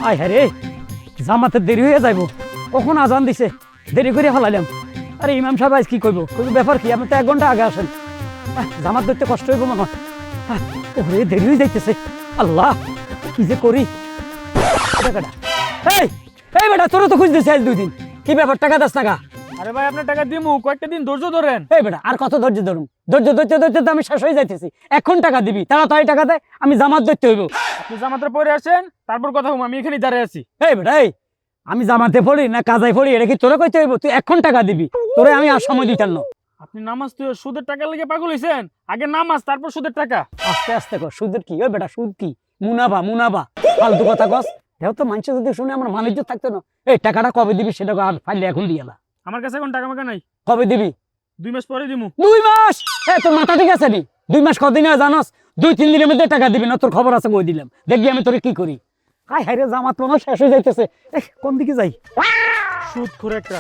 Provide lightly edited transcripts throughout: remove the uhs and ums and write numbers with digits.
আয় হ্যাঁ রে, জামাতে দেরি হয়ে যাইব, কখন আজান দিছে, দেরি করে ফেলাইলাম। আরে ইমাম সাহেব আজ কি করবো, ব্যাপার কি, আপনি তো 1 ঘন্টা আগে আসেন। জামাত ধরতে কষ্ট হইব মনে হয়। ওরে দেরি হয়ে যাইতেছে, আল্লাহ কি যে করি। এই বেটা, তোরা তো খুঁজতেছি আজ 2 দিন, কি ব্যাপার, টাকা দাস টাকা? আরে ভাই আপনার টাকা দিমু, কয়েকটা দিন ধৈর্য ধরেন। এই বেটা, আর কত ধৈর্য ধরুন, ধৈর্য ধরতে ধরতে তো আমি শেষ হয়ে যাইতেছি। এখন টাকা দিবি, তাড়াতাড়ি টাকা দেয়, আমি জামাত ধরতে হইব। আপনি জামাতের পরে আসেন, তারপর কথা বলবো, আমি এখানেই দাঁড়িয়ে আছি। এই বেটা, এই আমি জামাতে পড়ি না কাজায় পড়ি, এটা কি তোরা কইতে হইব? তুই এখন টাকা দিবি, তোরে আমি আর সময় দিতাম না। আপনি নামাজ তুই সুদের টাকা লেগে পাগল হইছেন? আগে নামাজ, তারপর সুদের টাকা। আস্তে আস্তে কর, সুদের কি? ওই বেটা, সুদ কি? মুনাফা মুনাফা, ফালতু কথা কস। দেও তো মানুষ যদি শুনে আমার মানিজ্য থাকতো না। এই টাকাটা কবে দিবি সেটা আর ফাইলে এখন দিয়ে না। আমার কাছে এখন টাকা মাকা নাই। কবে দিবি? 2 মাস পরে দিমু। 2 মাস? তোর মাথা ঠিক আছে নি? 2 মাস কদিন হয় জানোস? 2-3 দিনের মধ্যে টাকা দিবি না, তোর খবর আছে, কই দিলাম, দেখবি আমি তোরে কি করি। হায় হায় রে, জামাত মনে শেষ হয়ে যাইতেছে। কোন দিকে যাই? সুদ করে একটা।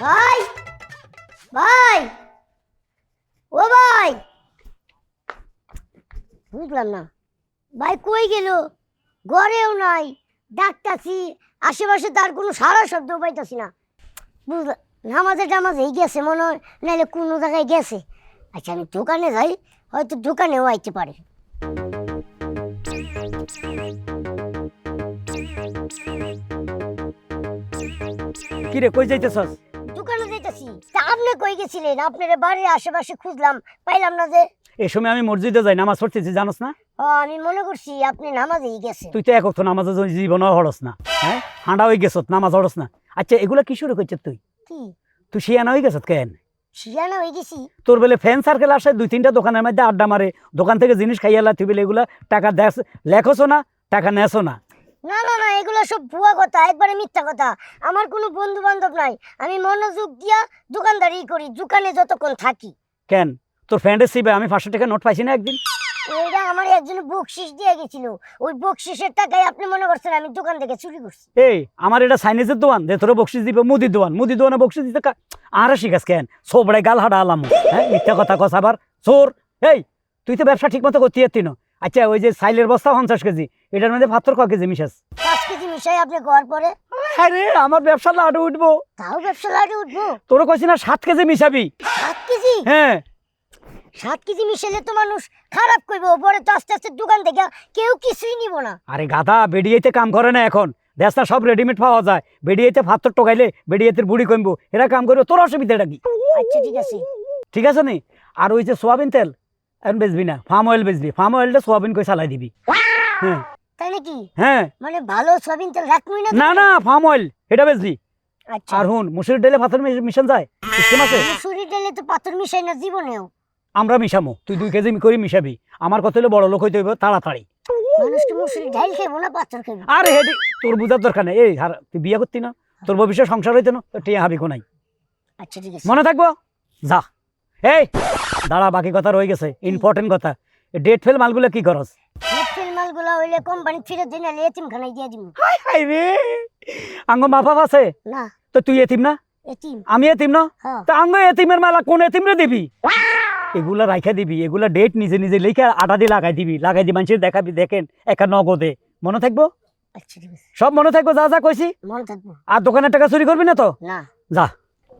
ভাই ভাই ও ভাই, বুঝলাম না ভাই কই গেল, ঘরেও নাই, ডাকতাছি আশেপাশে তার কোনো সারা শব্দ পাইতাছি না। বুঝলাম নামাজে গেছে মনে হয়, নাহলে কোনো জায়গায় গেছে। আচ্ছা আমি দোকানে যাই, হয়তো দোকানেও আইতে পারে। কি রে, কই যাইতেছস? দোকানে যাইতাছি। তা আপনি কই গেছিলেন? আপনার বাড়ির আশেপাশে খুঁজলাম, পাইলাম না যে। এই সময় আমি মসজিদে যাই, নামাজ পড়তেছি, জানোস না? আমি মনে করছি আপনি নামাজেই গেছেন। তুই তো এক তো নামাজে জীবন হরস না, হ্যাঁ, হাঁড়া হয়ে গেছত, নামাজ হরস না। আচ্ছা এগুলা কি শুরু করছিস তুই? কি তুই শিয়ানা হয়ে গেছত কেন? শিয়ানা হয়ে গেছি? তোর বেলে ফ্রেন্ড সার্কেল আসে, 2-3টা দোকানের মধ্যে আড্ডা মারে, দোকান থেকে জিনিস খাইয়ালা, তুই বেলে এগুলা টাকা দেখ, লেখছো না, টাকা নেছো না। না না না, এগুলো সব ভুয়া কথা, একবারে মিথ্যা কথা। আমার কোনো বন্ধু বান্ধব নাই, আমি মনোযোগ দিয়া দোকানদারি করি, দোকানে যতক্ষণ থাকি। কেন, তোর ফ্রেন্ডের সিবে আমি 500 টাকা নোট পাইছি না একদিন? ওইটা আমার একজন বকশিস দিয়ে গেছিল, ওই বকশিসের টাকায় আপনি মনে করছেন আমি দোকান থেকে চুরি করছি? এই আমার এটা সাইনিজের দোকান যে তোরা বকশিস দিবে, মুদির দোকানে বকশিস দিতে আর শিখাস কেন? সোবড়াই গাল হাঁটা আলাম, হ্যাঁ, মিথ্যা কথা কস আবার চোর। এই তুই তো ব্যবসা ঠিক মতো করতে যাচ্ছি না। আচ্ছা ওই যে সাইলের বস্তা 50 কেজি, এটার মধ্যে পাথর ক কেজি মিশাস? 5 কেজি মিশাই আপনি ঘর পরে। আরে আমার ব্যবসা লাডু উঠবো। তাও ব্যবসা লাটে উঠবো? তোরা কইছি না 7 কেজি মিশাবি? 7 কেজি? হ্যাঁ। 7 কেজি মিশালে তো মানুষ খারাপ কইবো, পরে তো আস্তে আস্তে দোকান থেকে কেউ কিছুই নিব না। আরে গাধা, বেডিয়েতে কাম করে না এখন, দেশটা সব রেডিমেড পাওয়া যায়। বেডিয়েতে পাথর টোকাইলে বেডিয়েতের বুড়ি কমবো, এরা কাম করবে, তোর অসুবিধাটা কি? আচ্ছা ঠিক আছে। ঠিক আছে নি? আর ওই যে সোয়াবিন তেল এখন বেচবি না, ফার্ম অয়েল বেচবি, ফার্ম অয়েলটা সোয়াবিন কই চালাই দিবি। হ্যাঁ তাই নাকি? হ্যাঁ। মানে ভালো সয়াবিন তেল রাখবই না? না না, ফার্ম অয়েল এটা বেচবি। আচ্ছা। আর হুন, মুসুর ডালে পাথর মিশন যায়, সিস্টেম আছে। মুসুরি ডালে তো পাথর মিশাই না জীবনেও। আমরা মিশামো, তুই 2 কেজি করে মিশাবি। আমার কথা হলো বড় লোক হইতে হইব তাড়াতাড়ি। মানুষ কি মুসুরি ডাল খাইবো না পাথর খাইবো? আরে হেডি, তোর বুঝার দরকার নেই। এই তুই বিয়ে করতি না, তোর ভবিষ্যৎ সংসার হইতে না, তোর টিয়া হাবি কোনাই। আচ্ছা ঠিক আছে, মনে থাকবো। যা। এই দাঁড়া, বাকি কথা রয়ে গেছে, ইম্পর্টেন্ট কথা। ডেট ফেল মালগুলো কি করস? নেটফিল মালগুলো হইলে কোম্পানি ফিরে দিন, আর এতিমখানায় দিয়ে দিব। হাই হাই রে, আঙ্গ মা বাপ আছে? না। তো তুই এতিম না? এতিম? আমি এতিম না? হ্যাঁ। তা আঙ্গ এতিমের মালা কোন এতিমরে দিবি? এগুলা রাইখা দিবি, এগুলা ডেট নিজে নিজে লিখে আটা দিয়ে লাগাই দিবি, মানুষের দেখাবি, দেখেন একা নগদে। মনে থাকবো? আচ্ছা ঠিক আছে, সব মনে থাকবো, যা যা কইছি। মনে থাকবো। আর দোকানের টাকা চুরি করবি না তো? না। যা।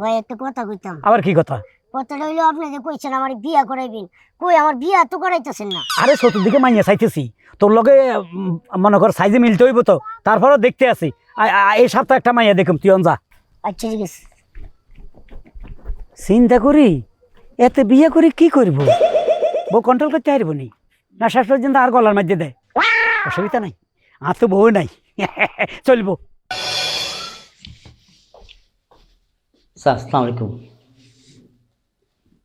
ভাই একটা কথা কইতাম। আবার কি কথা? কথাটা হইলো আপনি যে কইছেন আমার বিয়া করাইবেন, কই আমার বিয়া তো করাইতেছেন না। আরে চতুর্দিকে মাইয়া চাইতেছি, তোর লগে মনে কর সাইজে মিলতে হইব তো, তারপরও দেখতে আসি। এই সপ্তাহে একটা মাইয়া দেখুম, তুই যা। আচ্ছা ঠিক আছে। চিন্তা করি এতে বিয়ে করি কি করব, বউ কন্ট্রোল করতে পারব নি না, শেষ পর্যন্ত আর গলার মধ্যে দেয়, অসুবিধা নাই, আর তো বউ নাই, চলবো। স্যার আসসালামু আলাইকুম।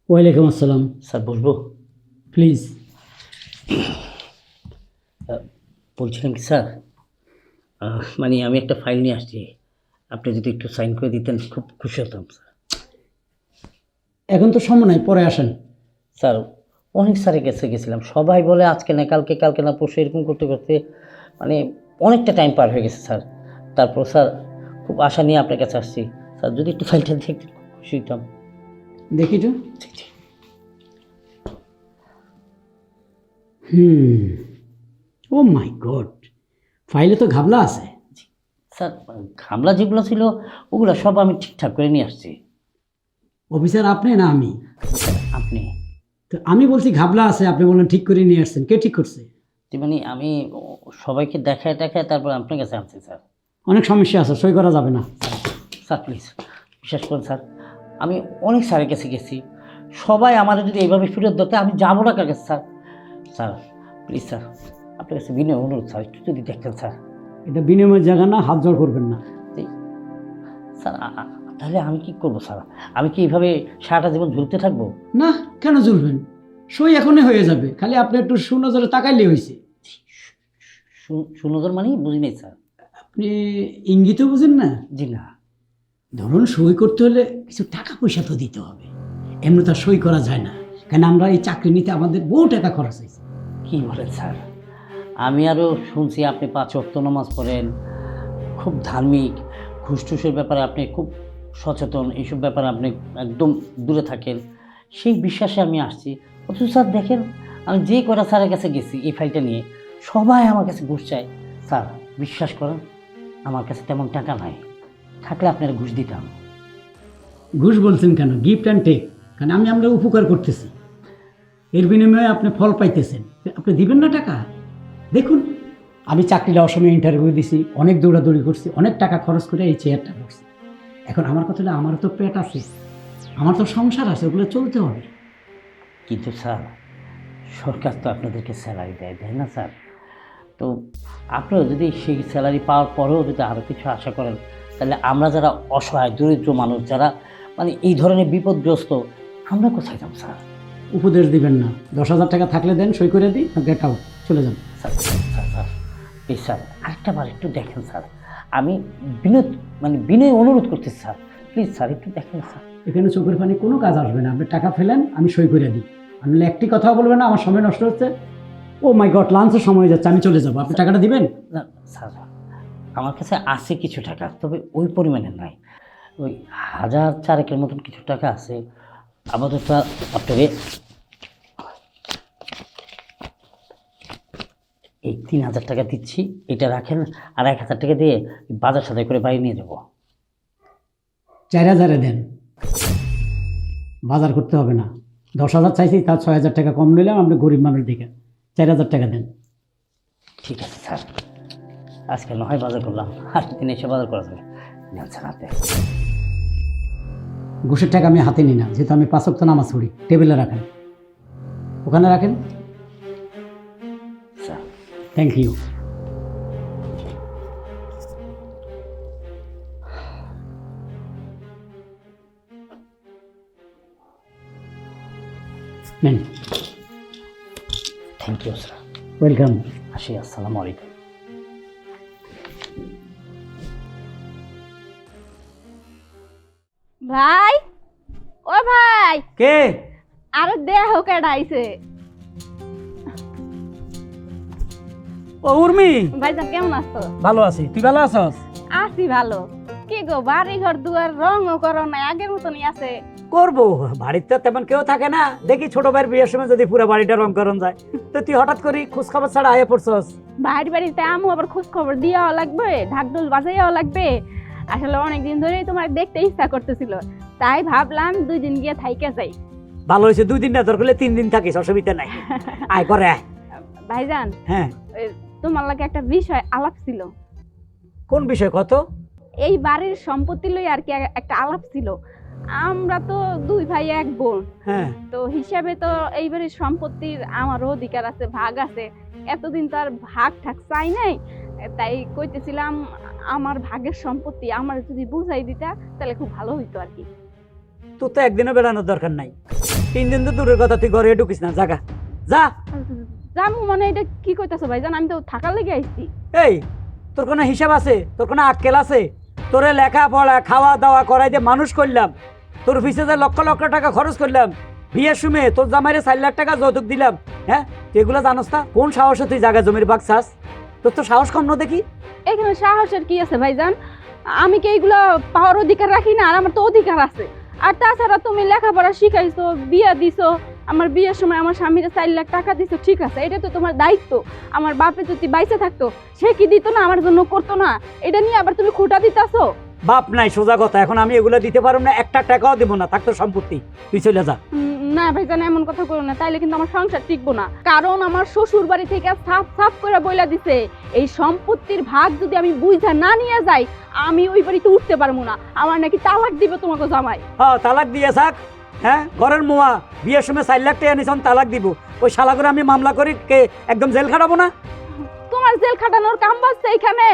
ওয়ালাইকুম আসসালাম। স্যার বসবো? প্লিজ। বলছিলাম কি স্যার, মানে আমি একটা ফাইল নিয়ে আসছি, আপনি যদি একটু সাইন করে দিতেন খুব খুশি হতাম স্যার। এখন তো সময় নাই, পরে আসেন। স্যার অনেক স্যারের কাছে গেছিলাম, সবাই বলে আজকে না কালকে, কালকে না পরশু, এরকম করতে করতে মানে অনেকটা টাইম পার হয়ে গেছে স্যার। তারপর স্যার খুব আশা নিয়ে আপনার কাছে আসছি, স্যার যদি একটু ফাইলটা দেখতেন খুব খুশি হতাম। দেখি তো। ও মাই গড, ফাইলে তো ঘাবলা আছে। স্যার ঘামলা যেগুলো ছিল ওগুলো সব আমি ঠিকঠাক করে নিয়ে আসছি। অফিসার আপনি না আমি? আপনি? তো আমি বলছি ঘাবলা আছে, আপনি বললেন ঠিক করে নিয়ে আসছেন। কে ঠিক করছে? মানে আমি সবাইকে দেখায় তারপর আপনার কাছে আনছি স্যার। অনেক সমস্যা আছে, সই করা যাবে না। স্যার প্লিজ বিশ্বাস করুন স্যার, আমি অনেক স্যারের কাছে গেছি, সবাই আমার যদি এইভাবে ফেরত দিতে আমি যাবো না কার কাছে স্যার। স্যার প্লিজ স্যার, আপনার কাছে বিনয় অনুরোধ স্যার, একটু যদি দেখতেন স্যার। এটা বিনিময়ের জায়গা না, হাত জোড় করবেন না। স্যার তাহলে আমি কি করবো স্যার? আমি কি এইভাবে সারাটা জীবন ঝুলতে থাকবো? না, কেন ঝুলবেন? সই এখনই হয়ে যাবে, খালি আপনি একটু সুনজরে তাকাইলে হয়েছে। সুনজর মানে বুঝি নাই স্যার। আপনি ইঙ্গিতও বুঝেন না? জি না। ধরুন সই করতে হলে কিছু টাকা পয়সা তো দিতে হবে, এমনি তো আর সই করা যায় না, কেন আমরা এই চাকরি নিতে আমাদের বহু টাকা খরচ হয়েছে। কি বলেন স্যার? আমি আরও শুনছি আপনি 5 ওয়াক্ত নামাজ পড়েন, খুব ধার্মিক, ঘুষ টুসের ব্যাপারে আপনি খুব সচেতন, এইসব ব্যাপারে আপনি একদম দূরে থাকেন, সেই বিশ্বাসে আমি আসছি। অথচ স্যার দেখেন, আমি যে কটা স্যারের কাছে গেছি এই ফাইলটা নিয়ে, সবাই আমার কাছে ঘুষ চায়। স্যার বিশ্বাস করেন, আমার কাছে তেমন টাকা নাই, থাকলে আপনারা ঘুষ দিতাম। ঘুষ বলছেন কেন? গিফট অ্যান্ড টেক, কারণ আমরা উপকার করতেছি, এর বিনিময়ে আপনি ফল পাইতেছেন, আপনি দিবেন না টাকা? দেখুন, আমি চাকরি লওয়ার সময় ইন্টারভিউ দিছি, অনেক দৌড়াদৌড়ি করছি, অনেক টাকা খরচ করে এই চেয়ারটা করছি। এখন আমার কথা হলো, আমারও তো পেট আছে, আমার তো সংসার আছে, ওগুলো চলতে হবে। কিন্তু স্যার সরকার তো আপনাদেরকে স্যালারি দেয় না স্যার? তো আপনারা যদি সেই স্যালারি পাওয়ার পরেও যদি আরও কিছু আশা করেন, তাহলে আমরা যারা অসহায় দরিদ্র মানুষ, যারা মানে এই ধরনের বিপদগ্রস্ত, আমরা কোথায় যাব স্যার? উপদেশ দিবেন না, 10,000 টাকা থাকলে দেন, সই করে দিই, গেট আউট, চলে যান। স্যার প্লিজ স্যার, আরেকটা বার একটু দেখেন স্যার, আমি বিনয় অনুরোধ করতেছি স্যার, প্লিজ স্যার একটু দেখেন স্যার। এখানে চোখের পানি কোনো কাজ আসবে না, আপনি টাকা ফেলেন, আমি সই করে দিই। আমি একটি কথা বলবেন না, আমার সময় নষ্ট হচ্ছে। ও মাই গড, লাঞ্চের সময় যাচ্ছে, আমি চলে যাবো, আপনি টাকাটা দিবেন? না স্যার, আমার কাছে আছে কিছু টাকা, তবে ওই পরিমাণে নাই, ওই 1,000 মতন কিছু টাকা আছে। আপাতত আপনাকে এই 3,000 টাকা দিচ্ছি, এটা রাখেন, আর 1,000 টাকা দিয়ে বাজার সদাই করে বাড়ি নিয়ে যাব। 4,000 দেন, বাজার করতে হবে না। 10,000 চাইছি, তার 6,000 টাকা কম নিলাম, আপনি গরিব মানুষ দেখে 4,000 টাকা দেন। ঠিক আছে স্যার, আজকে নয় বাজার করলাম, আর দিন এসে বাজার করা যাবে। নেন স্যার হাতে। ঘুষের টাকা আমি হাতে নিই না, যেহেতু আমি 5 ওয়াক্ত নামাজ পড়ি। টেবিলে রাখেন, ওখানে রাখেন। Sir thank you. নেন। Thank you sir. ওয়েলকাম। আসি, আসসালামু আলাইকুম। ভাই, ও ভাই, কে? আরে দেহ কেডাইছে। ও উর্মি, ভাইজান কেমন আছো? ভালো আছি, তুই ভালো আছস? আছি ভালো। কি গো, বাড়ি ঘর দুয়ার রঙও করো না, আগের মতনই আছে? করবো, বাড়িতে তেমন কেউ থাকে না, দেখি ছোট ভাইয়ের বিয়ের সময় যদি পুরো বাড়িটা রং করন যায়। তো তুই হঠাৎ করে খোঁজ খবর ছাড়া আয়ে পড়ছস। বাড়িতে আমু আবার খোঁজ খবর দিয়াও লাগবে, ঢাকঢোল বাজাইয়াও লাগবে। আসলে অনেকদিন ধরেই তোমার দেখতে ইচ্ছা করতেছিল, তাই ভাবলাম 2 দিন গিয়ে থাইকা যাই। ভালো হয়েছে, 2 দিন না, দরকার হলে 3 দিন থাকিস, অসুবিধা নাই। আয় করে আয়। ভাইজান, হ্যাঁ, তোমার লাগে একটা বিষয় আলাপ ছিল। কোন বিষয় কত? এই বাড়ির সম্পত্তি লই আর কি একটা আলাপ ছিল। আমরা তো 2 ভাই 1 বোন, হ্যাঁ, তো হিসাবে তো এই বাড়ির সম্পত্তির আমারও অধিকার আছে, ভাগ আছে। এতদিন তো আর ভাগ ঠাক চাই নাই, তাই কইতেছিলাম আমার ভাগের সম্পত্তি আমার যদি বুঝাই দিতা তাহলে খুব ভালো হইতো আর কি। তোর তো একদিনও বেড়ানোর দরকার নাই, 3 দিন তো দূরের কথা, তুই ঘরে ঢুকিস না, জাগা যা। জামু মানে এটা কি কইতাছো ভাইজান? আমি তো থাকার লেগে আইছি। এই, তোর কোনো হিসাব আছে? তোর কোনো আক্কেল আছে? তোরে লেখাপড়া খাওয়া দাওয়া করাই দিয়ে মানুষ করলাম, তোর পিছে যে লক্ষ লক্ষ টাকা খরচ করলাম, বিয়ের সময় তোর জামাইরে 4 লাখ টাকা যৌতুক দিলাম, হ্যাঁ? তুই এগুলো জানোস না? কোন সাহসে তুই জায়গা জমির ভাগ চাস? তোর তো সাহস কম না দেখি। এখানে সাহসের কি আছে ভাইজান? আমি কি এইগুলো পাওয়ার অধিকার রাখি না? আর আমার তো অধিকার আছে। আর তাছাড়া তুমি লেখাপড়া শিখাইছো, বিয়া দিছো, আমার বিয়ের সময় আমার স্বামীরা 4 লাখ টাকা দিছো, ঠিক আছে, এটা তো তোমার দায়িত্ব। আমার বাপে যদি বাইসে থাকতো সে কি দিত না, আমার জন্য করতো না? এটা নিয়ে আবার তুমি খোঁটা দিতাছো। বাপ নাই, সোজা কথা। এখন আমি এগুলো দিতে পারবো না, একটা টাকাও দেবো না, থাকতো সম্পত্তি। তুই চলে যা। না ভাইজান, এমন কথা করো না, তাইলে কিন্তু আমার সংসার টিকবো না। কারণ আমার শ্বশুর বাড়ি থেকে সাফ সাফ করে বইলা দিছে, এই সম্পত্তির ভাগ যদি আমি বুঝা না নিয়ে যাই, আমি ওই বাড়িতে উঠতে পারবো না। আমার নাকি তালাক দিবে তোমাকে জামাই। হ্যাঁ, তালাক দিয়ে থাক। হ্যাঁ, ঘরের মোয়া বিয়ের সময় 4 লাখ টাকা নিয়েছেন, তালাক দিব। ওই শালা করে আমি মামলা করি কে একদম জেল খাটাবো না? তোমার জেল খাটানোর কাম বাজছে এইখানে?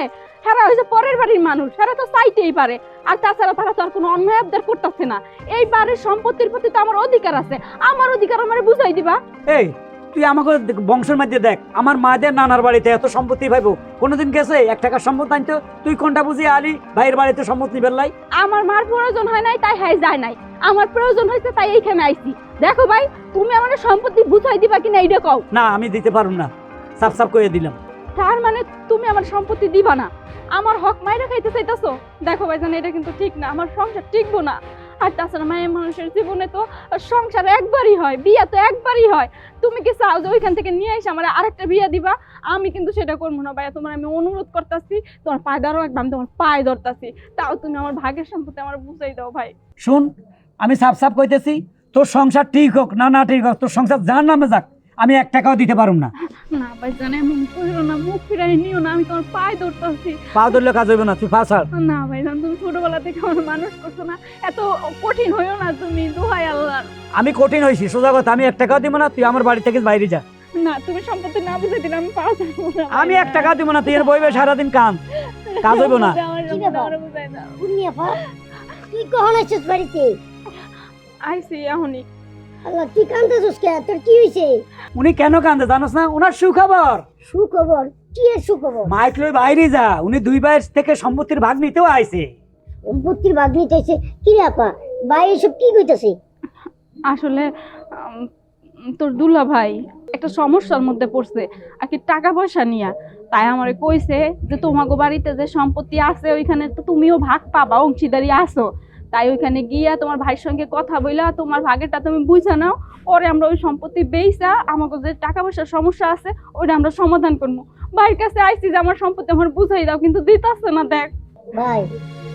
হেরা হয়েছে পরের বাড়ির মানুষ, হেরা তো চাইতেই পারে। আর তাছাড়া তারা তো আর কোনো অন্যায় আবদার করতেছে না। এই বাড়ির সম্পত্তির প্রতি তো আমার অধিকার আছে, আমার অধিকার আমার বুঝাই দিবা। এই তুই আমাকে বংশের মধ্যে দেখ, আমার মায়েদের নানার বাড়িতে এত সম্পত্তি পাইবো কোনোদিন গেছে? 1 টাকার সম্পত্তি আনতো? তুই কোনটা বুঝি আলি ভাইয়ের বাড়িতে সম্পত্তি বেরলাই? আমার মার প্রয়োজন হয় নাই তাই হ্যাঁ যায় নাই, আমার প্রয়োজন হয়েছে তাই এইখানে আইছি। দেখো ভাই, তুমি আমার সম্পত্তি বুঝাই দিবা কিনা এইটা কও। না, আমি দিতে পারুম না, সাফ সাফ করে দিলাম। তার মানে তুমি আমার সম্পত্তি দিবা না, আমার হক মাইরা খাইতে চাইতেছো? দেখো ভাইজান, এটা কিন্তু ঠিক না, আমার সংসার টিকবো না। আর তাছাড়া মায়ের মানুষের জীবনে তো সংসার একবারই হয়, বিয়ে তো একবারই হয়। তুমি কি চাও যে ওইখান থেকে নিয়ে এসে আমার আরেকটা বিয়ে দিবা? আমি কিন্তু সেটা করবো না ভাইয়া, তোমার আমি অনুরোধ করতেছি, তোমার পায়ে ধরো, একদম আমি তোমার পায়ে ধরতেছি, তাও তুমি আমার ভাগের সম্পত্তি আমার বুঝাই দাও ভাই। শুন, আমি সাফ সাফ কইতেছি, তোর সংসার ঠিক হোক না না ঠিক হোক, তোর সংসার যার নামে যাক, আমি 1 টাকাও দিতে পারুম না। না ভাইজান, এমন কইরো না, মুখ ফিরাই নিও না, আমি তোমার পায়ে ধরতেছি। পা ধরলে কাজ হইব না, তুই পা ছাড়। না ভাইজান, তুমি ছোটবেলা থেকে আমার মানুষ করছো না, এত কঠিন হইও না তুমি, দোহাই আল্লাহর। আমি কঠিন হয়েছি, সোজা কথা। আমি 1 টাকাও দিব না, তুই আমার বাড়ি থেকে বাইরে যা। না, তুমি সম্পত্তি না বুঝে দিলে আমি পা ধরবো না। আমি 1 টাকা দিব না, তুই এর বইবে সারাদিন কাম, কাজ হইব না। কি ব্যাপার? উনি আপা, তুই কখন আসছিস বাড়িতে? আইসি এখনই। আল্লাহ, তুই কান্দতেছিস কে? তোর কি হয়েছে? উনি কেন কান্দে জানোস না? ওনার সুখবর। সুখবর? কি এর সুখবর? মাইক লই বাইরে যা, উনি 2 ভাইয়ের থেকে সম্পত্তির ভাগ নিতেও আইছে। সম্পত্তির ভাগ নিতে এসে কি রে আপা? ভাই এসব কি কইতাছে? আসলে তোর দুলা ভাই একটা সমস্যার মধ্যে পড়ছে আর কি, টাকা পয়সা নিয়া। তাই আমারে কইছে যে তোমাগো বাড়িতে যে সম্পত্তি আছে ওইখানে তো তুমিও ভাগ পাবা, অংশীদারি আছো। তাই ওইখানে গিয়া তোমার ভাইয়ের সঙ্গে কথা বইলা তোমার ভাগেরটা তুমি বুঝা নাও, পরে আমরা ওই সম্পত্তি বেইচা আমাকে যে টাকা পয়সার সমস্যা আছে ওইটা আমরা সমাধান করবো। ভাইয়ের কাছে আইছি যে আমার সম্পত্তি আমার বুঝাই দাও, কিন্তু দিতাছে না। দেখ ভাই,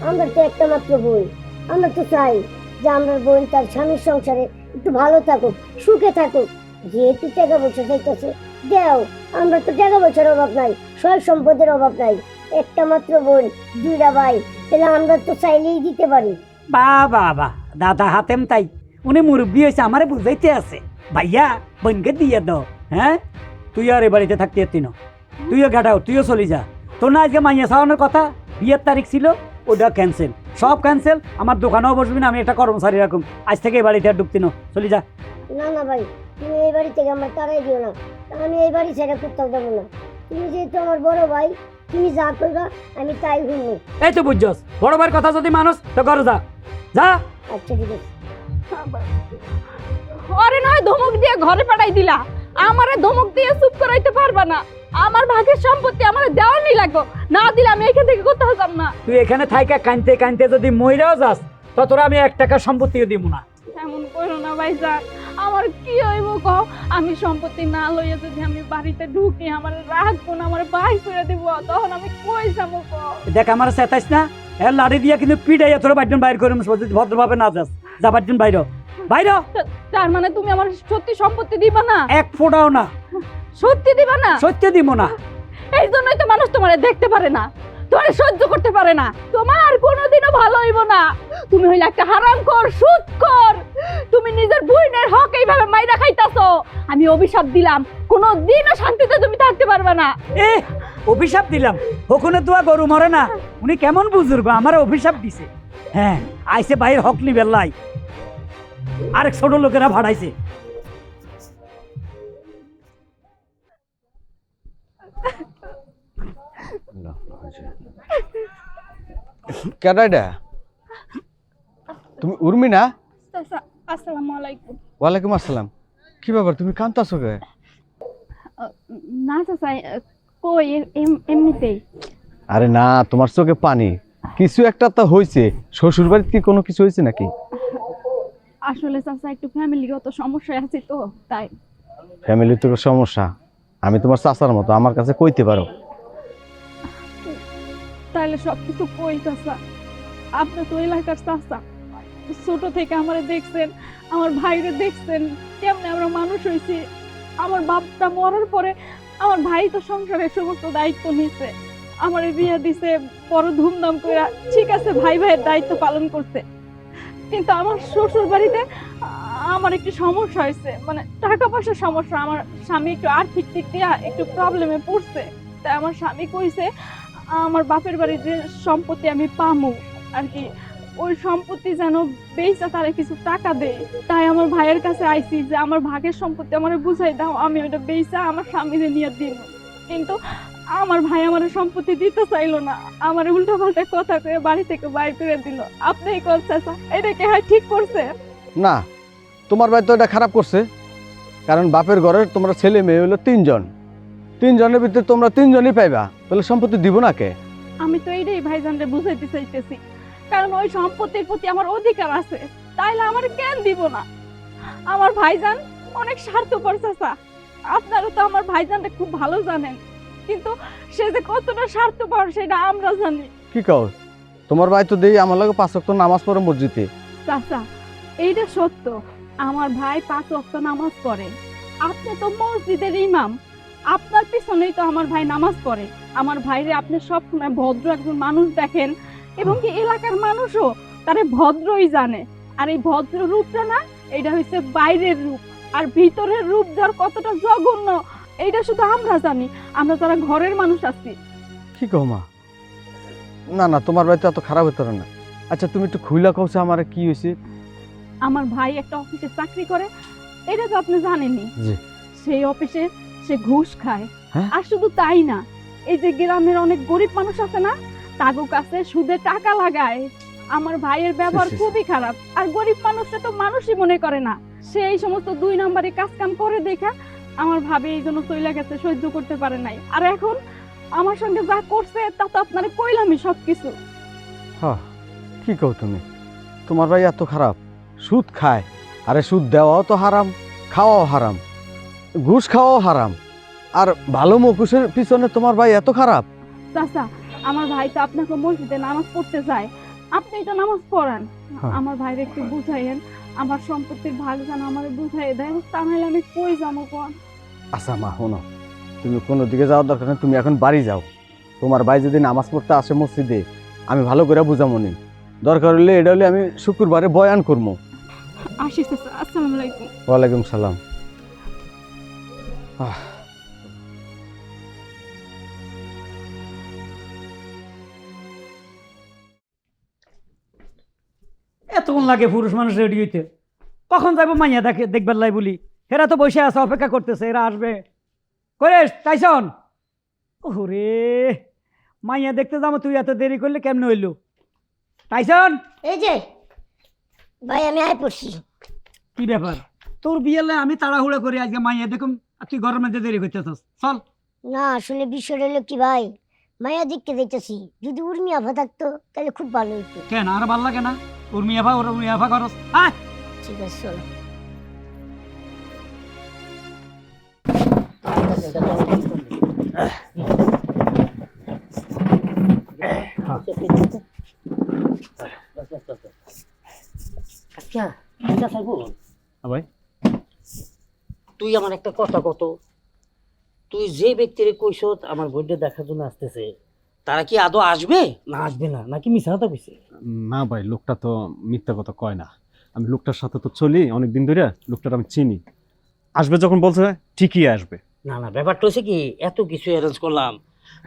আমরা তো একটা মাত্র বোন, আমরা তো চাই যে আমরা বোন তার স্বামীর সংসারে একটু ভালো থাকুক, সুখে থাকুক। যেহেতু টাকা পয়সা চাইতেছে, দেও। আমরা তো টাকা পয়সার অভাব নাই, সয় সম্পদের অভাব নাই। একটা মাত্র বোন, 2টা ভাই, তাহলে আমরা তো চাইলেই দিতে পারি। বাবা দাদা হাতেম তাই, উনি মুরব্বী হয়েছে, আমারে বুঝাইতে আছে। ভাইয়া বোনকে দিয়ে দাও। হ্যাঁ, তুই আর এ বাড়িতে থাকতে এতি না, তুইও গাটাও, তুইও চলে যা। তোর না আজকে মাইয়া চাওয়ানোর কথা, বিয়ের তারিখ ছিল, ওটা ক্যান্সেল, সব ক্যান্সেল। আমার দোকানেও বসবি না, আমি একটা কর্মচারী রাখুন। আজ থেকে এই বাড়িতে আর ঢুকতি না, চলে যা। না না ভাই, তুমি এই বাড়ি থেকে আমার তাড়াই দিও না, আমি এই বাড়ি ছেড়ে কোথাও যাবো না। তুমি যেহেতু আমার বড় ভাই, তুমি যা করবা আমি তাই শুনবো। এই তো বুঝছস, বড় ভাইয়ের কথা যদি মানুষ তো ঘরে যা, যা। আচ্ছা ঠিক আছে। আরে নয় ধমক দিয়ে ঘরে পাঠাই দিলা, আমারে ধমক দিয়ে চুপ করাইতে পারবা না। আমার ভাগের সম্পত্তি আমার দেওয়ানি লাগবে, না দিলে আমি এখান থেকে কোথাও যাব না। তুই এখানে থাইকা কানতে কানতে যদি মইরাও যাস, তো তোরা আমি 1 টাকা সম্পত্তিও দিব না। এমন করো না ভাইজান, আমার কি হইব কও? আমি সম্পত্তি না লইয়া যদি আমি বাড়িতে ঢুকি, আমার রাখবো না, আমার বাই করে দিব, তখন আমি কই যাবো কও? দেখ, আমার চেতাইস না, এর লাড়ি দিয়া কিন্তু পিটাইয়া তোর বাড়ির বাইর করে যদি ভদ্রভাবে না যাস, যা বাড়ির বাইর বাইর। তার মানে তুমি আমার সত্যি সম্পত্তি দিবা না? 1 ফোঁটাও না। সত্যি দিবা না? সত্যি দিব না। এই জন্যই তো মানুষ তোমারে দেখতে পারে না, তোমারে সহ্য করতে পারে না, তোমার কোনোদিনও ভালো হইব না। তুমি হইলে একটা হারামখোর, সুদখোর। তুমি নিজের বোনের হক এইভাবে মাইরা খাইতাছো। আমি অভিশাপ দিলাম, কোনোদিনও শান্তিতে তুমি থাকতে পারবে না। এ অভিশাপ দিলাম, ওখানে তো গরু মরে না। উনি কেমন বুজুর্গ, আমার অভিশাপ দিছে। হ্যাঁ, আইসে বাইরের হক নি বেল্লাই, আরেক ছোট লোকেরা ভাড়াইছে। কেডাইডা তুমি উর্মি না? আসসালামু আলাইকুম। ওয়ালাইকুম আসসালাম। কি ব্যাপার, তুমি কাঁদতাছো কে? না চাচা, কই এমনিতেই। আরে না, তোমার চোখে পানি। কিছু একটা তো হয়েছে। শ্বশুর বাড়িতে কি কোনো কিছু হয়েছে নাকি? আসলে চাচা একটু ফ্যামিলিগত সমস্যায় আছি তো তাই। ফ্যামিলির তো সমস্যা, আমি তোমার চাচার মতো, আমার কাছে কইতে পারো। তাহলে সবকিছু কই চাচা? আপনি তো এলাকার চাচা, ছোট থেকে আমারে দেখছেন, আমার ভাইরে দেখছেন, কেমনে আমরা মানুষ হয়েছি। আমার বাপটা মরার পরে আমার ভাই তো সংসারের সমস্ত দায়িত্ব নিছে, আমার বিয়ে দিছে বড় ধুমধাম করে। ঠিক আছে, ভাই ভাইয়ের দায়িত্ব পালন করছে, কিন্তু আমার শ্বশুর বাড়িতে আমার একটু সমস্যা হয়েছে, মানে টাকা পয়সার সমস্যা। আমার স্বামী একটু আর্থিক দিক দিয়ে একটু প্রবলেমে পড়ছে, তাই আমার স্বামী কইছে আমার বাপের বাড়ির যে সম্পত্তি আমি পামু আর কি, ওই সম্পত্তি যেন বেচা তারে কিছু টাকা দেয়। তাই আমার ভাইয়ের কাছে আইছি যে আমার ভাগের সম্পত্তি আমার বুঝাই দাও, আমি ওইটা বেচা আমার স্বামীরে নিয়ে দিব। কিন্তু আমার ভাই আমার সম্পত্তি দিতে চাইলো না, আমার উল্টো পাল্টা কথা কয়ে বাড়ি থেকে বাইর করে দিল। আপনি এই করছে এটা কি হয় ঠিক করছে? না, তোমার ভাই তো এটা খারাপ করছে, কারণ বাপের ঘরের তোমরা ছেলে মেয়ে হলো 3 জন, 3 জনের ভিতরে তোমরা 3 জনই পাইবা, তাহলে সম্পত্তি দিব না কে? আমি তো এইটাই ভাইজানরে বুঝাইতে চাইতেছি, কারণ ওই সম্পত্তির প্রতি আমার অধিকার আছে, তাইলে আমার কেন দিব না? আমার ভাইজান অনেক স্বার্থপর চাচা, আপনারা তো আমার ভাইজানটা খুব ভালো জানেন, কিন্তু সে যে কতটা স্বার্থপর সেটা আমরা জানি। কি কও? তোমার ভাই তো দেই আমার লগে 5 ওয়াক্ত নামাজ পড়ে মসজিদে। চাচা এইটা সত্য, আমার ভাই 5 ওয়াক্ত নামাজ পড়ে। আপনি তো মসজিদের ইমাম, আপনার পিছনেই তো আমার ভাই নামাজ পড়ে। আমার ভাইরে আপনি সবসময় ভদ্র একজন মানুষ দেখেন, এবং কি এলাকার মানুষও তারে ভদ্রই জানে। আর এই ভদ্র রূপটা না, এটা হচ্ছে বাইরের রূপ, আর ভিতরের রূপ যার কতটা জঘন্য এইটা শুধু আমরা জানি, আমরা যারা ঘরের মানুষ আছি। কি কও মা? না না, তোমার ভাই তো এত খারাপ হতো না। আচ্ছা তুমি একটু খুইলা কওছে আমার কি হয়েছে? আমার ভাই একটা অফিসে চাকরি করে, এটা তো আপনি জানেনই। জি। সেই অফিসে সে ঘুষ খায়। হ্যাঁ? আর শুধু তাই না, এই যে গ্রামের অনেক গরিব মানুষ আছে না, তাগো কাছে সুদে টাকা লাগায়। আমার ভাইয়ের ব্যবহার ছি, ছি, ছি। খুবই খারাপ, আর গরিব মানুষটা তো মানুষই মনে করে না। সে এই সমস্ত 2 নম্বরে কাজ কাম করে দেখা আমার ভাবি এই জন্য চইলা গেছে, সহ্য করতে পারে নাই। আর এখন আমার সঙ্গে যা করছে তা তো আপনারে কইলামই সবকিছু। হ্যাঁ, কি কও তুমি? তোমার ভাই এত খারাপ, সুদ খায়। আরে সুদ দেওয়াও তো হারাম, খাওয়াও হারাম, ঘুষ খাওয়াও হারাম, আর ভালো মুখোশের পিছনে তোমার ভাই এত খারাপ? চাচা, আমার ভাই তো আপনাকে মসজিদে নামাজ পড়তে যায়, আপনি তো নামাজ পড়ান। হ্যাঁ। আমার ভাইরে একটু বুঝাইয়েন, আমার সম্পত্তির ভাগ যেন আমার বুঝাই দেন, তা নাহলে আমি কই যাবো কোন? আচ্ছা মা, শোনো, তুমি কোনো দিকে যাওয়ার দরকার নেই, তুমি এখন বাড়ি যাও। তোমার ভাই যদি নামাজ পড়তে আসে মসজিদে, আমি ভালো করে বুঝামনি। দরকার হলে এটা হলে আমি শুক্রবারে বয়ান করবো। আসি চাচা, আসসালামু আলাইকুম। ওয়ালাইকুম সালাম। এতক্ষণ লাগে পুরুষ মানুষ রেডি হইতে? কখন যাবো মাইয়া দেখবার লাই বলি? এরা তো বসে আছে, অপেক্ষা করতেছে, এরা আসবে। করে টাইসন, ওরে মাইয়া দেখতে যাবো, তুই এত দেরি করলে কেমনে হইলো? টাইসন, এই যে ভাই আমি আয় পড়ছি। কি ব্যাপার তোর বিয়েলে? আমি তাড়াহুড়া করি আজকে মাইয়া দেখুন, আর তুই গরমের মধ্যে দেরি করতেছস। চল। না আসলে বিষয়টা হলো কি ভাই, মায়া দেখতে দেখতেছি, যদি উর্মি আভা থাকতো তাহলে খুব ভালো হতো। কেন আর ভাল লাগে না? উর্মি আফা, ওর উর্মি আফা করস। আয় ঠিক আছে চলো। আচ্ছা ভাই তুই আমার একটা কথা কত, তুই যে ব্যক্তিরে কইস আমার বইটা দেখার জন্য আসতেছে, তারা কি আদৌ আসবে না আসবে না, নাকি মিছা কথা কইছে? না ভাই, লোকটা তো মিথ্যা কথা কয় না। আমি লোকটার সাথে তো চলি অনেক দিন ধরে, লোকটার আমি চিনি। আসবে যখন বলছে ঠিকই আসবে। না না, ব্যাপারটা হচ্ছে কি, এত কিছু অ্যারেঞ্জ করলাম,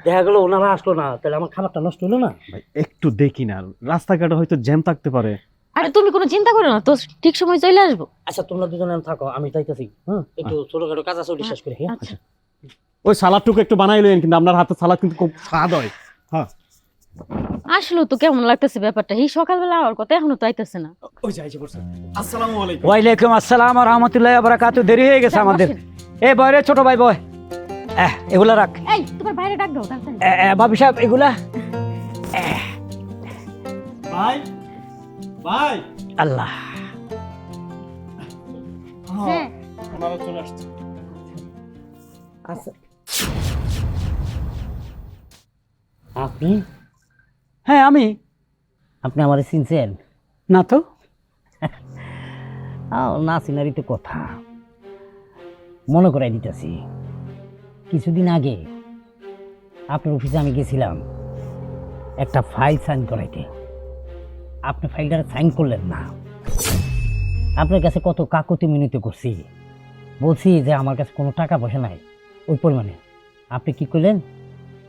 দেখা গেলো ওনারা আসলো না, তাহলে আমার খাবারটা নষ্ট হলো না। ভাই একটু দেখি না, রাস্তাঘাটে হয়তো জ্যাম থাকতে পারে। আরে তুমি কোনো চিন্তা করো না, তো ঠিক সময় চলে আসবো। আচ্ছা তোমরা দুজনে থাকো, আমি তাইতেছি। হ্যাঁ, একটু ছোটখাটো কাজ আছে, ওটা শেষ করে। হ্যাঁ আচ্ছা ওই সালাদটুকু একটু বানাই লইন, কিন্তু আপনার হাতে সালাদ কিন্তু খুব স্বাদ হয়। হ্যাঁ আসলে তো কেমন লাগতেছে ব্যাপারটা, এই সকালবেলা আমার কথা এখনো তো আইতেছে না। ওই যাইছে বলছে। আসসালামু আলাইকুম। ওয়ালাইকুম আসসালাম ওয়া রাহমাতুল্লাহি ওয়া বারাকাতুহু। দেরি হয়ে গেছে আমাদের। এ বয় রে, ছোট ভাই বয়, এগুলা রাখ। এই তোমার বাইরে ডাক দাও তাড়াতাড়ি। ভাবি সাহেব এগুলা। ভাই ভাই আল্লাহ, হ্যাঁ ওনারা চলে আসছে। আচ্ছা আপনি হ্যাঁ আমি আপনি আমারে চিনছেন? না তো না চিনারই তো কথা। মনে করাই দিতেছি, কিছুদিন আগে আপনার অফিসে আমি গেছিলাম একটা ফাইল সাইন করাইতে। আপনি ফাইলটা সাইন করলেন না। আপনার কাছে কত কাকতি মিনতি করছি, বলছি যে আমার কাছে কোনো টাকা পয়সা নাই ওই পরিমাণে। আপনি কি করলেন?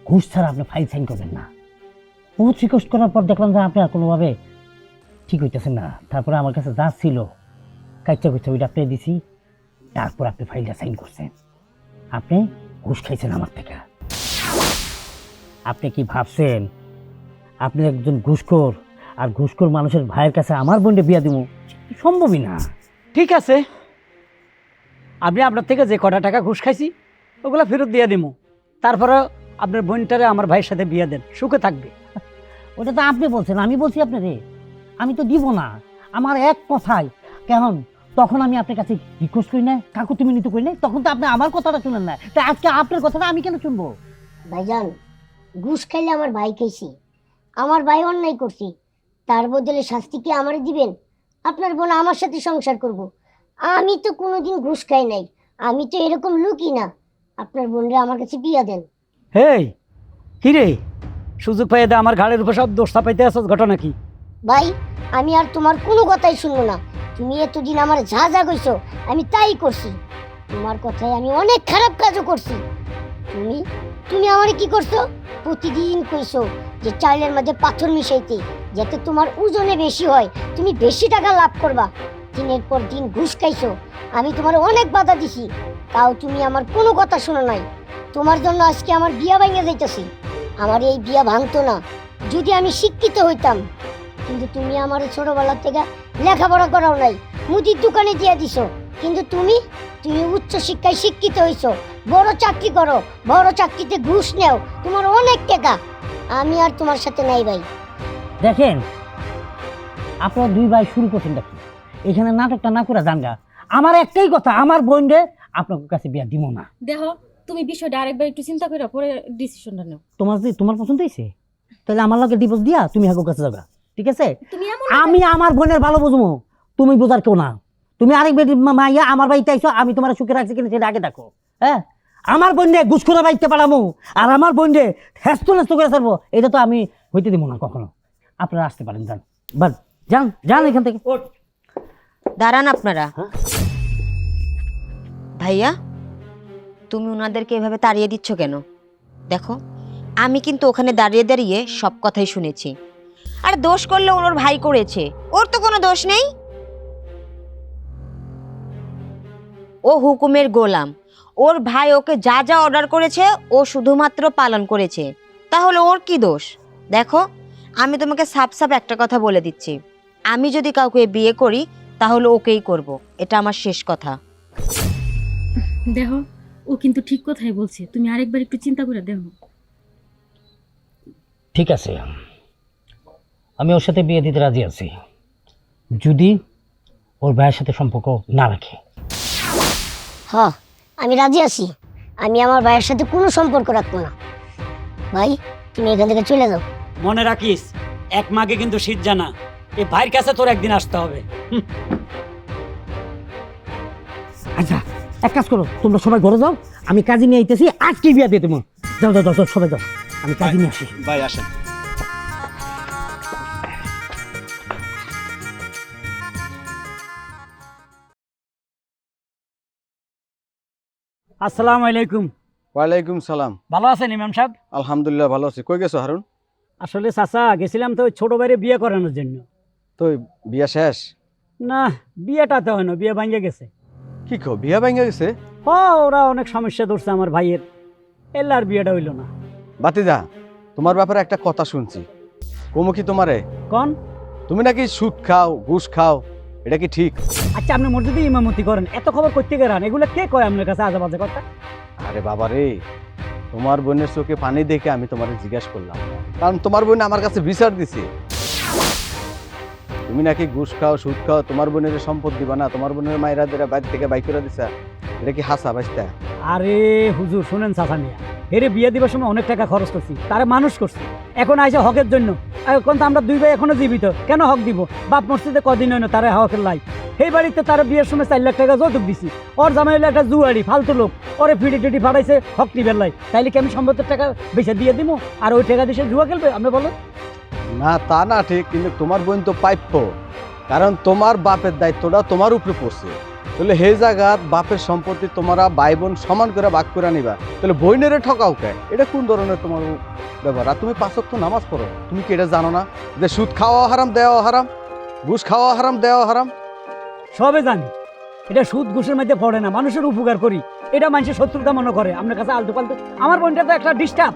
ঘুষ ছাড়া আপনি ফাইল সাইন করবেন না। বহুত রিকোয়েস্ট করার পর দেখলাম যে আপনি আর কোনোভাবে ঠিক হইতেছেন না। তারপরে আমার কাছে যা ছিল কাইচা কুচা ওইটা পেয়ে দিছি, তারপর আপনি ফাইলটা সাইন করছেন। আপনি ঘুষ খাইছেন আমার থেকে। আপনি কি ভাবছেন আপনি একজন ঘুষখোর, আর ঘুষখোর মানুষের ভাইয়ের কাছে আমার বোনকে বিয়া দিব? সম্ভবই না। ঠিক আছে, আমি আপনার থেকে যে কটা টাকা ঘুষ খাইছি ওগুলো ফেরত দিয়ে দিব, তারপরে আপনার বোনটারে আমার ভাইয়ের সাথে বিয়ে দেন, সুখে থাকবে। ওটা তো আপনি বলছেন, আমি বলছি আপনারে আমি তো দিব না। আমার এক কথাই কেমন, তখন আমি আপনার কাছে রিকোয়েস্ট করি না, কাকুতি মিনতি করি না, তখন তো আপনি আমার কথাটা শুনেন না। তা আজকে আপনার কথাটা আমি কেন শুনবো? ভাইজান, ঘুষ খাইলে আমার ভাই খাইছি, আমার ভাই অন্যায় করছি, তার বদলে শাস্তি কি আমারে দিবেন? আপনার বোন আমার সাথে সংসার করব। আমি তো কোনোদিন ঘুষ খাই নাই, আমি তো এরকম লুকি না। আপনার বোনরে আমার কাছে বিয়া দেন। হেই কিরে, সুযোগ পাইয়ে দে আমার ঘাড়ের উপর সব দোষ চাপাইতে আসছ, ঘটনা কি? ভাই, আমি আর তোমার কোনো কথাই শুনবো না। তুমি এতদিন আমার যা যা কইছো আমি তাই করছি। তোমার কথায় আমি অনেক খারাপ কাজও করছি। তুমি তুমি আমারে কি করছো? প্রতিদিন কইছো যে চাইলের মধ্যে পাথর মিশাইতে, যাতে তোমার ওজনে বেশি হয়, তুমি বেশি টাকা লাভ করবা। দিনের পর দিন ঘুষ খাইছো। আমি তোমার অনেক বাধা দিছি, তাও তুমি আমার কোনো কথা শোনো নাই। তোমার জন্য আজকে আমার বিয়া ভাঙে যাইতেছি। আমার এই বিয়া ভাঙতো না যদি আমি শিক্ষিত হইতাম। কিন্তু তুমি আমার ছোটবেলা থেকে লেখাপড়া করাও নাই, মুদির দোকানে দিয়ে দিছো। কিন্তু তুমি উচ্চ শিক্ষায় শিক্ষিত হইছো, বড় চাকরি করো, বড় চাকরিতে ঘুষ নেও, তোমার অনেক টাকা। আমি আর তোমার সাথে নাই ভাই। দেখেন আপনারা দুই ভাই শুরু করছেন দেখি, এখানে নাটকটা না করে জানগা। আমার একটাই কথা, আমার বোন রে আপনার কাছে বিয়া দিব না। দেখো তুমি বিষয়টা আরেকবার একটু চিন্তা করে পরে ডিসিশনটা নাও। তোমার পছন্দ হয়েছে তাহলে আমার লগে ডিভোর্স দিয়া তুমি হাগো কাছে যাবা, ঠিক আছে? তুমি এমন আমি আমার বোনের ভালো বুঝবো, তুমি বোঝার কেউ না। তুমি আরেক বেটি মাইয়া আমার বাড়িতে আইসো, আমি তোমার সুখে রাখছি কিনা সেটা আগে দেখো। হ্যাঁ, আমার বোনরে ঘুষখোরা বাড়িতে পাঠামো আর আমার বোনরে হেস্ত নেস্ত করে ছাড়বো, এটা তো আমি হইতে দিব না কখনো। আপনারা আসতে পারেন, যান বাস, যান যান এখান থেকে। দাঁড়ান আপনারা। ভাইয়া, তুমি ওনাদেরকে এভাবে তাড়িয়ে দিচ্ছ কেন? দেখো, আমি কিন্তু ওখানে দাঁড়িয়ে দাঁড়িয়ে সব কথাই শুনেছি। আর দোষ করলে ওর ভাই করেছে, ওর তো কোনো দোষ নেই। ও হুকুমের গোলাম, ওর ভাই ওকে যা যা অর্ডার করেছে ও শুধুমাত্র পালন করেছে, তাহলে ওর কি দোষ? দেখো, আমি তোমাকে সাফ সাফ একটা কথা বলে দিচ্ছি, আমি যদি কাউকে বিয়ে করি তাহলে ওকেই করব, এটা আমার শেষ কথা। দেখো ও কিন্তু ঠিক কথাই বলছে, তুমি আরেকবার একটু চিন্তা করে দেখো। ঠিক আছে, আমি ওর সাথে বিয়ে দিতে রাজি আছি, যদি ওর ভাইয়ের সাথে সম্পর্ক না রাখে। হ্যাঁ, আমি রাজি আছি। আমি আমার ভাইয়ের সাথে কোনো সম্পর্ক রাখবো না। ভাই, তুমি এখান থেকে চলে যাও। মনে রাখিস, এক মাকে কিন্তু শীত জানা, এই ভাইয়ের কাছে তোর একদিন আসতে হবে। আচ্ছা, এক কাজ করো, তোমরা সবাই ঘরে যাও, আমি কাজে নিয়ে আইতেছি, আজকে বিয়া দিয়ে দেবো। যাও যাও যাও, সবাই যাও, আমি কাজে নিয়ে আসি। ভাই আসেন। আসসালামু আলাইকুম। ওয়ালাইকুম সালাম। ভালো আছেন ইমাম সাহেব? আলহামদুলিল্লাহ ভালো আছি। কই গেছো হারুন? আসলে চাচা গেছিলাম তো ওই ছোট ভাইয়ের বিয়ে করানোর জন্য। তো বিয়া শেষ? না, বিয়েটা তো হয় না, বিয়ে ভাঙে গেছে। কি কো, বিয়া ভাঙা গেছে? ওরা অনেক সমস্যা ধরছে আমার ভাইয়ের, এলে আর বিয়েটা হইল না। বাতিজা, তোমার ব্যাপারে একটা কথা শুনছি। কমু কি তোমারে? কোন? তুমি নাকি সুদ খাও, ঘুষ খাও, এটা কি ঠিক? আচ্ছা, আপনি মসজিদে ইমামতি করেন, এত খবর করতে গেলেন, এগুলো কে কয় আপনার কাছে আজে বাজে কথা? আরে বাবা রে, তোমার বোনের চোখে পানি দেখে আমি তোমারে জিজ্ঞাসা করলাম, কারণ তোমার বোন আমার কাছে বিচার দিছে। তুমি নাকি ঘুষ খাও সুদ খাও, তোমার বোনের সম্পদ দিবা না, তোমার বোনের মায়েরা দেরা বাড়ি থেকে বাইক করে দিছা, এটা কি হাসা বাস্তা? আরে হুজুর শোনেন চাচা মিয়া, এরে বিয়ে দিবার সময় অনেক টাকা খরচ করছি, তারে মানুষ করছি, এখন আইসে হকের জন্য। এখন তো আমরা দুই ভাই এখনো জীবিত, কেন হক দিব? বাপ মসজিদে কদিন হইলো তারে হকের লাই। সেই বাড়িতে তারা বিয়ের সময় 4 লাখ টাকা যৌতুক দিছি। ওর জামাই হলো একটা জুয়ারি ফালতু লোক, ওরে ফিডি টিডি ফাটাইছে হক নিবেন লাই। তাইলে কি আমি সম্পদের টাকা বেশি দিয়ে দিব আর ওই টাকা দিয়ে সে জুয়া খেলবে? আপনি বলেন। না তা না ঠিক, কিন্তু তোমার বোন তো প্রাপ্য, কারণ তোমার বাপের দায়িত্বটা তোমার উপরে পড়ছে। তাহলে সেই জায়গাত বাপের সম্পত্তি তোমরা ভাই বোন সমান করে ভাগ করে নিবা, তাহলে বইনেরে ঠকাও কে? এটা কোন ধরনের তোমার ব্যাপার? আর তুমি 5 ওয়াক্ত নামাজ পড়ো, তুমি কি এটা জানো না যে সুদ খাওয়া হারাম, দেওয়া হারাম, ঘুষ খাওয়া হারাম, দেওয়া হারাম? সবে জানি এটা সুদ ঘুষের মধ্যে পড়ে না, মানুষের উপকার করি, এটা মানুষের শত্রুতা মনে করে। আপনার কাছে আলতু পালতু, আমার বোনটা তো একটা ডিস্টার্ব,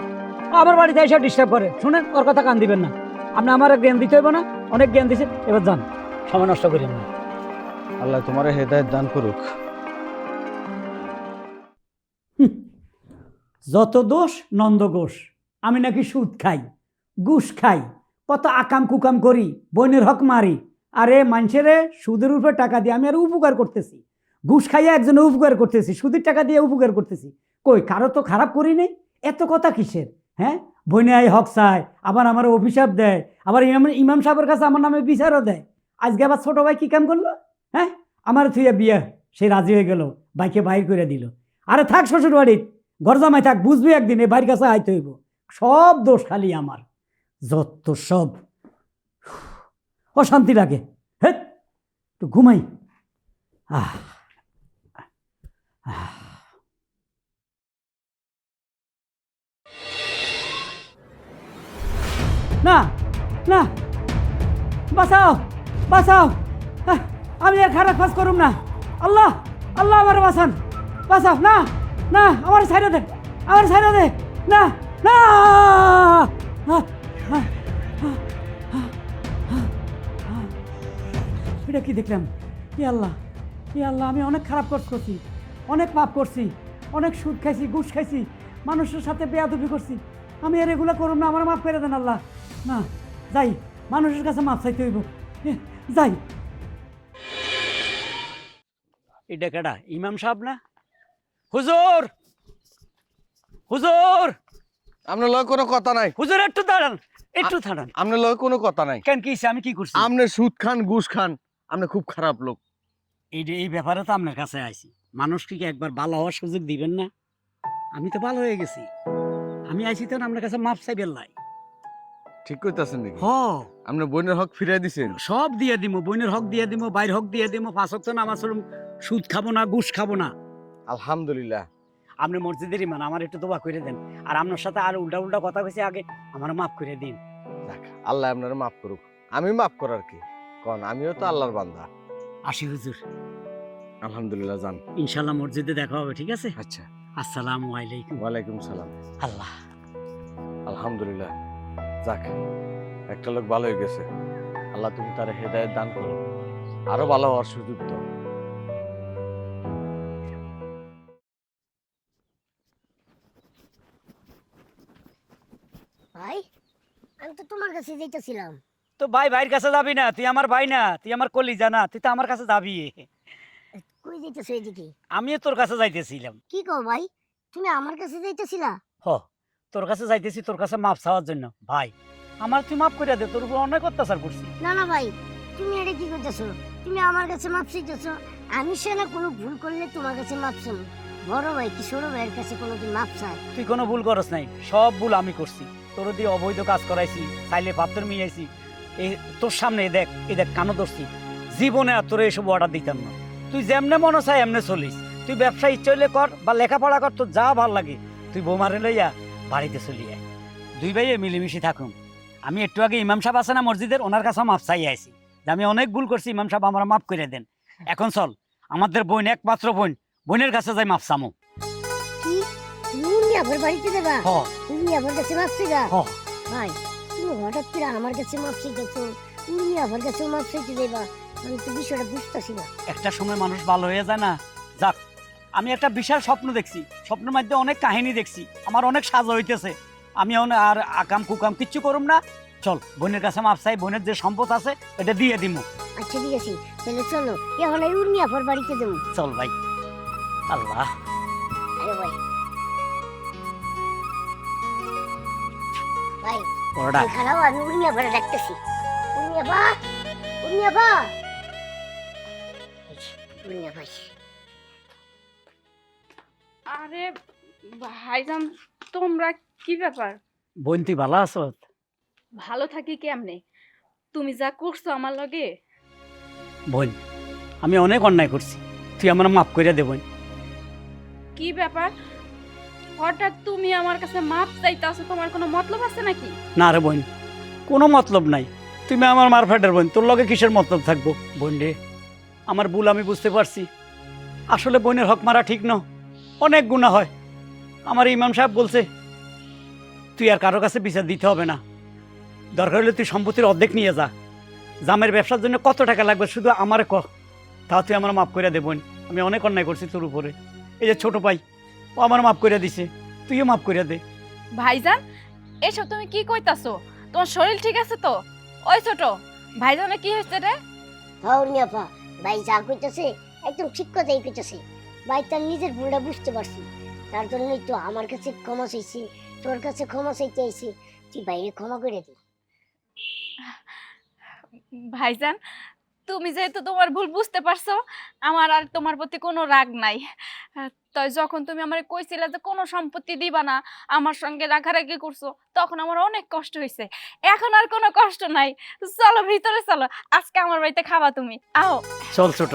আমার বাড়িতে এসে ডিস্টার্ব করে। শুনেন, ওর কথা কান দিবেন না, আপনি আমার জ্ঞান দিতে হইব না, অনেক জ্ঞান দিয়েছেন, এবার যান, সময় নষ্ট করেন না। আল্লাহ তোমার হেদায়েত দান করুক। যত দোষ নন্দ ঘোষ, আমি নাকি সুদ খাই, ঘুষ খাই, কত আকাম কুকাম করি, বইনের হক মারি। আরে মানুষের সুদের উপরে টাকা দিয়ে আমি আর উপকার করতেছি, ঘুষ খাইয়া একজনের উপকার করতেছি, সুদের টাকা দিয়ে উপকার করতেছি। কই কারো তো খারাপ করি নাই, এত কথা কিসের? হ্যাঁ, বইনে আই হক চায়, আবার আমার অভিশাপ দেয়, আবার ইমাম সাহেবের কাছে আমার নামে বিচারও দেয়। আজকে আবার ছোট ভাই কি কাম করলো? হ্যাঁ, আমার থুইয়া বিয়ে, সে রাজি হয়ে গেল, বাইকে বাইর করে দিল। আরে থাক শ্বশুর বাড়ির, ঘর জামাই থাক, বুঝবি একদিন এ বাড়ির কাছে আইতে হইব। সব দোষ খালি আমার, যত সব অশান্তি লাগে। হ্যাঁ, একটু ঘুমাই। না না, বাঁচাও বাঁচাও, আমি আর খারাপ কাজ করুম না। আল্লাহ আল্লাহ, আমার বাঁচান, বাঁচাও। না না, আমার ছাইড়া দে, আমার ছাইড়া দে, না না। এটা কি দেখলাম? ই আল্লাহ, ই আল্লাহ, আমি অনেক খারাপ কাজ করছি, অনেক পাপ করছি, অনেক সুদ খাইছি, ঘুষ খাইছি, মানুষের সাথে বেয়াদবি করছি। আমি আর এগুলো করুম না, আমার মাফ করে দেন আল্লাহ। না যাই, মানুষের কাছে মাফ চাইতে হইব, যাই। এটা কেডা? ইমাম সাহেব না? হুজুর, হুজুর, আপনার লয় কোনো কথা নাই। হুজুর একটু দাঁড়ান, একটু দাঁড়ান। আপনার লয় কোনো কথা নাই। কেন কি হইছে? আমি কি করছি? আপনি সুদ খান, ঘুষ খান, আপনি খুব খারাপ লোক। এই ব্যাপারে তো আপনার কাছে আইছি, মানুষকে কি একবার ভালো হওয়ার সুযোগ দিবেন না? আমি তো ভালো হয়ে গেছি, আমি আইছি তো আপনার কাছে মাফ চাইবেন লাই। ঠিক কইতাছেন নাকি? হ, আপনার বোনের হক ফিরিয়ে দিছেন? সব দিয়ে দিব, বোনের হক দিয়ে দিব, বাইর হক দিয়ে দিব, 5 ওয়াক্ত নামাজ পড়ুম, সুদ খাবো না, ঘুষ খাবো না। আলহামদুলিল্লাহ। আপনি মসজিদের ইমাম, আমার একটু দোয়া করে দেন। আর আপনার সাথে আর উল্টা উল্টা কথা কইছি আগে, আমার মাফ করে দিন। যাক, আল্লাহ আপনার মাফ করুক। আমি মাফ করার কি কোন, আমিও তো আল্লাহর বান্দা। আসি হুজুর, আলহামদুলিল্লাহ, যান। ইনশাল্লাহ মসজিদে দেখা হবে, ঠিক আছে? আচ্ছা, আসসালামু আলাইকুম। ওয়ালাইকুম সালাম। আল্লাহ, আলহামদুলিল্লাহ, যাক, একটা লোক ভালো হয়ে গেছে। আল্লাহ তুমি তার হেদায়েত দান করো, আরো ভালো হওয়ার সুযোগ দাও। ভাই, আমি তো তোমার কাছে যাইতেছিলাম। তো ভাই ভাইয়ের কাছে যাবি না? তুই আমার ভাই না, তুই আমার কলিজা না, তুই তো আমার কাছে যাবি। কই যাইতেছো এদিকে? আমিও তোর কাছে যাইতেছিলাম। কি কও ভাই, তুমি আমার কাছে যাইতেছিলা? হ, তোর কাছে যাইতেছি, তোর কাছে মাপ চাওয়ার জন্য। ভাই, আমার তুই মাফ করে দে, তোর উপর অনেক অত্যাচার করছি। না না ভাই, তুমি এটা কি করতেছো? তুমি আমার কাছে মাপ চাইতেছো? আমি সে না কোনো ভুল করলে তোমার কাছে মাপ চাই। বড় ভাই কি ছোট ভাইয়ের কাছে কোনোদিন মাপ চায়? তুই কোনো ভুল করস নাই, সব ভুল আমি করছি। তোর দিয়ে অবৈধ কাজ করাইছি, চাইলে পাত্র মিয়াইছি, এই তোর সামনে এই দেখ কানো ধরছি। জীবনে আর তোর এসব অর্ডার দিতাম না। তুই যেমনে মনে চাই এমনে চলিস। তুই ব্যবসা ইচ্ছে হইলে কর বা লেখাপড়া কর, তোর যা ভাল লাগে। তুই বৌমারে লইয়া বাড়িতে চলি আয়, দুই ভাইয়ে মিলেমিশে থাকুন। আমি একটু আগে ইমাম সাহেব আছে না মসজিদের, ওনার কাছে মাপ চাই আইছি যে আমি অনেক ভুল করছি, ইমাম সাহেব আমরা মাফ করে দেন। এখন চল, আমাদের বোন, একমাত্র বোন, বোনের কাছে যাই মাপ চামো। কি তুমি আবার বাড়িতে দেবা? হ, তুমি আমার কাছে মাপ চাইবা? হ। ভাই, তুমি হঠাৎ করে আমার কাছে মাপ চাইতেছো, তুমি আমার কাছে মাপ চাইতে দেবা? আমি তো বিষয়টা বুঝতেছি না। একটা সময় মানুষ ভালো হয়ে যায় না। যাক, আমি একটা বিশাল স্বপ্ন দেখছি, স্বপ্নের মধ্যে অনেক কাহিনী দেখছি, আমার অনেক সাজা হইতেছে। আমি আর আকাম কুকাম কিচ্ছু করুম না, চল বোনের কাছে মাপ চাই, বোনের যে সম্পদ আছে এটা দিয়ে দিমু। আচ্ছা ঠিক আছে, তাহলে চলো এখন এই উর্মি আপার বাড়িতে যাবো। চল ভাই। আল্লাহ, আরে ভাই ভাই ওরা খারাপ, আমি উর্মি আপারে ডাকতেছি। উর্মি আপা, উর্মি আপা, উর্মি আপা। আরে ভাইজান, তোমরা কি ব্যাপার? বোন তুই ভালো আছো? ভালো থাকি কেমনে? তুমি যা করছো আমার লগে। বোন আমি অনেক অন্যায় করছি, তুই আমার মাফ করে দে বোন। কি ব্যাপার, হঠাৎ তুমি আমার কাছে মাপ চাইতাছো? তোমার কোনো মতলব আছে নাকি? না রে বোন, কোনো মতলব নাই। তুমি আমার মারফাটের বোন, তোর লগে কিসের মতলব থাকবো? বোন রে, আমার ভুল আমি বুঝতে পারছি। আসলে বোনের হক মারা ঠিক না, অনেক গুনাহ হয়। আমার ইমাম সাহেব বলছে তুই আর কারো কাছে বিচার দিতে হবে না, দরকার হলে তুই সম্পত্তির অর্ধেক নিয়ে যা। জামের ব্যবসার জন্য কত টাকা লাগবে শুধু আমারে কহ, তা তুই আমার মাফ করে দে বোন। আমি অনেক অন্যায় করছি তোর উপরে। এই যে ছোট ভাই, ও আমার মাফ করে দিছে, তুইও মাফ করে দে। ভাইজান, এসব তুমি কি কইতাছো? তোমার শরীর ঠিক আছে তো? ওই ছোট ভাইজানের কি হয়েছে রে? হ্যাঁ উর্মি আপা, ভাই যা কইতেছে একদম ঠিক কথাই কইতেছে। ভাই তার নিজের ভুলটা বুঝতে পারছি, তার জন্যই তো আমার কাছে ক্ষমা চাইছি, তোর কাছে ক্ষমা চাইতে আইছি। তুই বাইরে ক্ষমা করে দে। ভাইজান, তুমি যেহেতু তোমার ভুল বুঝতে পারছো, আমার আর তোমার প্রতি কোনো রাগ নাই। তাই যখন তুমি আমারে কইছিলে যে কোনো সম্পত্তি দিবা না, আমার সঙ্গে রাগারাগি করছো, তখন আমার অনেক কষ্ট হয়েছে। এখন আর কোনো কষ্ট নাই। চলো ভিতরে চলো, আজকে আমার বাড়িতে খাবা তুমি। আও। চল ছোট।